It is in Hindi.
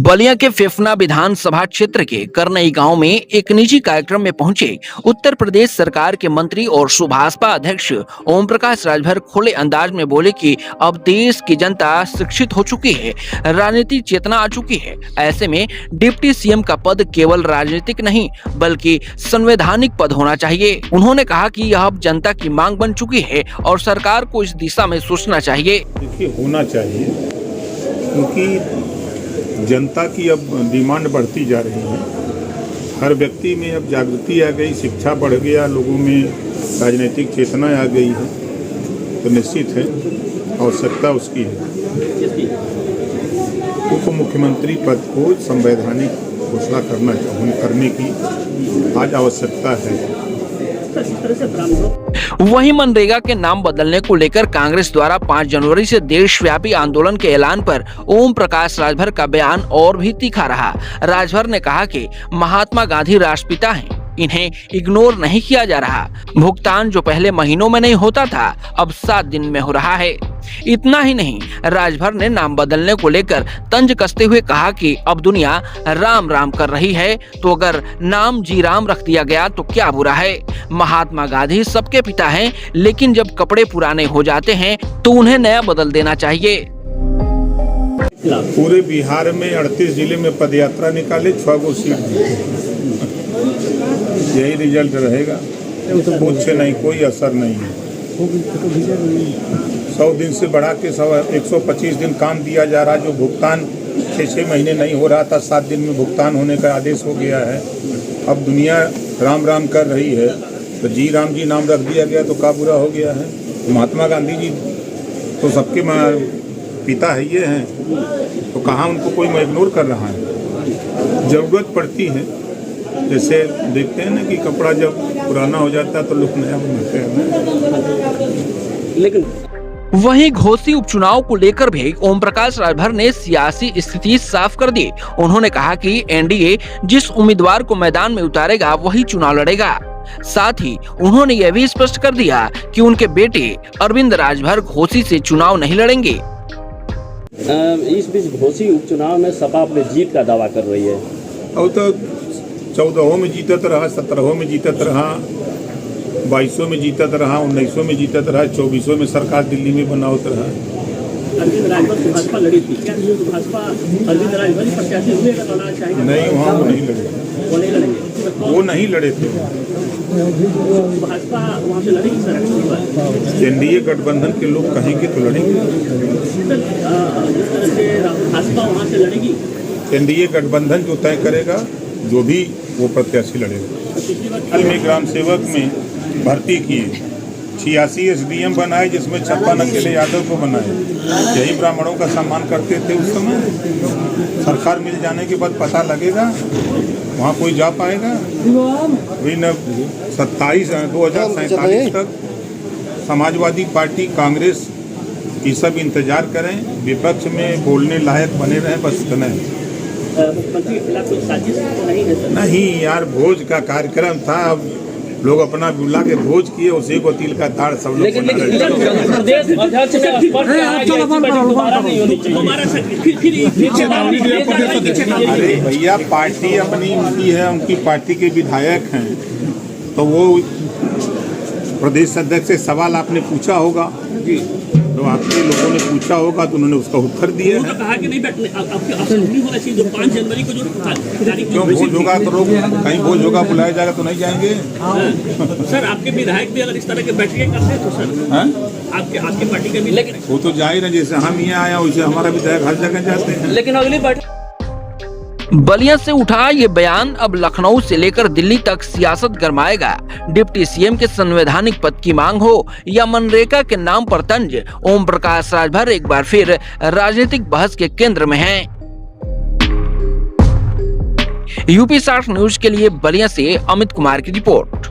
बलिया के फेफना विधानसभा क्षेत्र के करनई गांव में एक निजी कार्यक्रम में पहुंचे उत्तर प्रदेश सरकार के मंत्री और सुभाषपा अध्यक्ष ओम प्रकाश राजभर खुले अंदाज में बोले कि अब देश की जनता शिक्षित हो चुकी है, राजनीतिक चेतना आ चुकी है। ऐसे में डिप्टी सीएम का पद केवल राजनीतिक नहीं बल्कि संवैधानिक पद होना चाहिए। उन्होंने कहा कि यह अब जनता की मांग बन चुकी है और सरकार को इस दिशा में सोचना चाहिए। देखिए, होना चाहिए क्योंकि जनता की अब डिमांड बढ़ती जा रही है। हर व्यक्ति में अब जागृति आ गई, शिक्षा बढ़ गया, लोगों में राजनीतिक चेतना आ गई है, तो निश्चित है आवश्यकता उसकी है। उप मुख्यमंत्री पद को संवैधानिक घोषणा करने की आज आवश्यकता है। वहीं मनरेगा के नाम बदलने को लेकर कांग्रेस द्वारा 5 जनवरी से देशव्यापी आंदोलन के ऐलान पर ओम प्रकाश राजभर का बयान और भी तीखा रहा। राजभर ने कहा कि महात्मा गांधी राष्ट्रपिता हैं, इन्हें इग्नोर नहीं किया जा रहा। भुगतान जो पहले महीनों में नहीं होता था अब 7 दिन में हो रहा है। इतना ही नहीं, राजभर ने नाम बदलने को लेकर तंज कसते हुए कहा कि अब दुनिया राम राम कर रही है, तो अगर नाम जी राम रख दिया गया तो क्या बुरा है। महात्मा गांधी सबके पिता हैं, लेकिन जब कपड़े पुराने हो जाते हैं तो उन्हें नया बदल देना चाहिए। पूरे बिहार में 38 जिले में पदयात्रा निकाले, 6 गो सीट यही रिजल्ट रहेगा। कुछ नहीं, कोई असर नहीं है। 100 दिन से बढ़ा के 125 दिन काम दिया जा रहा, जो भुगतान 6 महीने नहीं हो रहा था 7 दिन में भुगतान होने का आदेश हो गया है। अब दुनिया राम राम कर रही है, तो जी राम जी नाम रख दिया गया तो क्या बुरा हो गया है। महात्मा गांधी जी तो सबके पिता है, ये हैं, तो कहाँ उनको कोई इग्नोर कर रहा है। जरूरत पड़ती है, जैसे देखते हैं ना कि कपड़ा जब पुराना हो जाता है तो लोग नया बनाते हैं। लेकिन वहीं घोसी उपचुनाव को लेकर भी ओम प्रकाश राजभर ने सियासी स्थिति साफ कर दी। उन्होंने कहा कि एनडीए जिस उम्मीदवार को मैदान में उतारेगा वही चुनाव लड़ेगा। साथ ही उन्होंने यह भी स्पष्ट कर दिया कि उनके बेटे अरविंद राजभर घोसी से चुनाव नहीं लड़ेंगे। इस बीच घोसी उपचुनाव में सपा अपने जीत का दावा कर रही है। और तो 14 में जीतत रहा, 17 में जीतत रहा, 22 में जीतत रहा, 19 में जीतत रहा, 24 में सरकार दिल्ली में बनावत रहा। अरविंद राजभर सुभाषपा लड़ी थी, क्या सुभाषपा अरविंद राजभर प्रत्याशी हुए लड़ना चाहेंगे? नहीं, वहाँ वो नहीं लड़े, वो नहीं लड़ेंगे, वो नहीं लड़े थे। भाजपा वहाँ से लड़ेगी सर? एनडीए गठबंधन के लोग कहेंगे तो लड़ेंगे। जिस तरह से भाजपा वहाँ से लड़ेगी, एनडीए गठबंधन जो तय करेगा, जो भी वो प्रत्याशी लड़ेगा। हाल में ग्राम सेवक में भर्ती किए, 86 एसडीएम बनाए, जिसमें 56 अकेले यादव को बनाए। यही ब्राह्मणों का सम्मान करते थे उस समय। सरकार मिल जाने के बाद पता लगेगा वहाँ कोई जा पाएगा। वही न 2047 तक समाजवादी पार्टी, कांग्रेस ये सब इंतजार करें, विपक्ष में बोलने लायक बने रहें, बस इतना है। मुख्यमंत्री के खिलाफ कोई साजिश तो नहीं है सर? नहीं यार, भोज का कार्यक्रम था, अब लोग अपना बुला के भोज किए, उसी को तिल का ताड़ सब लोग बना रहे। अरे भैया, पार्टी अपनी उनकी है, उनकी पार्टी के विधायक हैं, तो वो प्रदेश अध्यक्ष से सवाल आपने पूछा होगा, तो आपके लोगों ने पूछा होगा तो उन्होंने उसका उत्तर दिया है। कहा कि नहीं बैठने, नहीं होना चाहिए। जो 5 जनवरी को जो क्यों भोज होगा तो लोग कहीं भोज होगा बुलाया जाएगा तो नहीं जाएंगे। सर, आपके विधायक भी अगर इस तरह के बैठकें करते हैं तो सर आपके पार्टी के भी, लेकिन वो तो जाहिर है, जैसे हम यहाँ आया वैसे हमारा विधायक हर जगह जाते हैं। लेकिन अगली बैठक बलिया से उठा ये बयान अब लखनऊ से लेकर दिल्ली तक सियासत गरमाएगा। डिप्टी सीएम के संवैधानिक पद की मांग हो या मनरेगा के नाम पर तंज, ओम प्रकाश राजभर एक बार फिर राजनीतिक बहस के केंद्र में हैं। यूपी 60 न्यूज के लिए बलिया से अमित कुमार की रिपोर्ट।